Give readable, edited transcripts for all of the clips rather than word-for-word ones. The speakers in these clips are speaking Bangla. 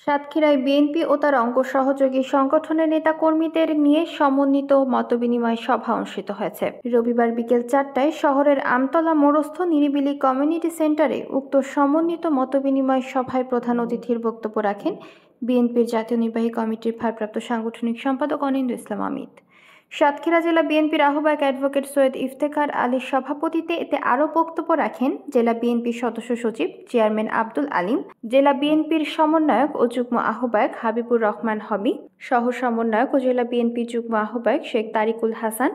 সাতক্ষীরায় বিএনপি ও তার অঙ্গ সহযোগী সংগঠনের নেতাকর্মীদের নিয়ে সমন্বিত মতবিনিময় সভা অনুষ্ঠিত হয়েছে। রবিবার বিকেল 4টায় শহরের আমতলা মোড়স্থ নিরিবিলি কমিউনিটি সেন্টারে উক্ত সমন্বিত মতবিনিময় সভায় প্রধান অতিথির বক্তব্য রাখেন বিএনপির জাতীয় নির্বাহী কমিটির ভারপ্রাপ্ত সাংগঠনিক সম্পাদক অনিন্দ্য ইসলাম অমিত। সাতক্ষীরা জেলা বিএনপির আহ্বায়ক অ্যাডভোকেট সৈয়দ ইফতেখার আলীর সভাপতিত্বে এতে আরও বক্তব্য রাখেন জেলা বিএনপির সদস্য সচিব চেয়ারম্যান আব্দুল আলিম, জেলা বিএনপির সমন্বয়ক ও যুগ্ম আহ্বায়ক হাবিবুর রহমান হবি, সহ সমন্বয়ক ও জেলা বিএনপির যুগ্ম আহ্বায়ক শেখ তারিকুল হাসান,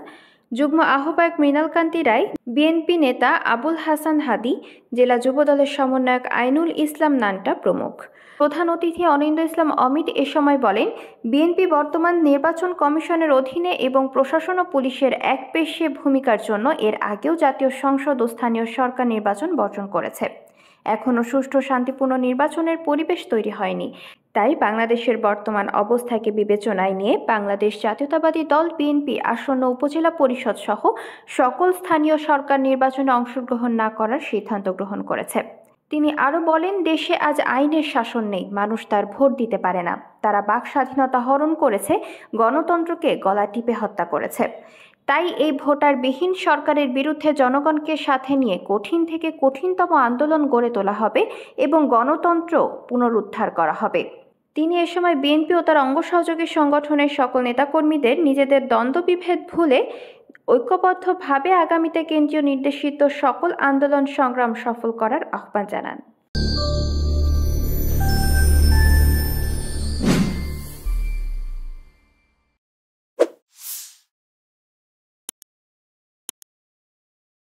যুগ্ম আহ্বায়ক মৃণাল কান্তি রায়, বিএনপি নেতা আবুল হাসান হাদি, জেলা যুবদলের সমন্বয়ক আইনুল ইসলাম নান্টা প্রমুখ। প্রধান অতিথি অনিন্দ্য ইসলাম অমিত এ সময় বলেন, বিএনপি বর্তমান নির্বাচন কমিশনের অধীনে এবং প্রশাসন ও পুলিশের একপেশে ভূমিকার জন্য এর আগেও জাতীয় সংসদ ও স্থানীয় সরকার নির্বাচন বর্জন করেছে। এখনও সুষ্ঠু শান্তিপূর্ণ নির্বাচনের পরিবেশ তৈরি হয়নি। তাই বাংলাদেশের বর্তমান অবস্থাকে বিবেচনায় নিয়ে বাংলাদেশ জাতীয়তাবাদী দল বিএনপি আসন্ন উপজেলা পরিষদ সহ সকল স্থানীয় সরকার নির্বাচনে অংশগ্রহণ না করার সিদ্ধান্ত গ্রহণ করেছে। তিনি আরও বলেন, দেশে আজ আইনের শাসন নেই, মানুষ তার ভোট দিতে পারে না। তারা বাক স্বাধীনতা হরণ করেছে, গণতন্ত্রকে গলা টিপে হত্যা করেছে। তাই এই ভোটারবিহীন সরকারের বিরুদ্ধে জনগণকে সাথে নিয়ে কঠিন থেকে কঠিনতম আন্দোলন গড়ে তোলা হবে এবং গণতন্ত্র পুনরুদ্ধার করা হবে। তিনি এ সময় বিএনপি ও তার অঙ্গ সহযোগী সংগঠনের সকল নেতাকর্মীদের নিজেদের দ্বন্দ্ববিভেদ ভুলে ঐক্যবদ্ধভাবে আগামীতে কেন্দ্রীয় নির্দেশিত সকল আন্দোলন সংগ্রাম সফল করার আহ্বান জানান।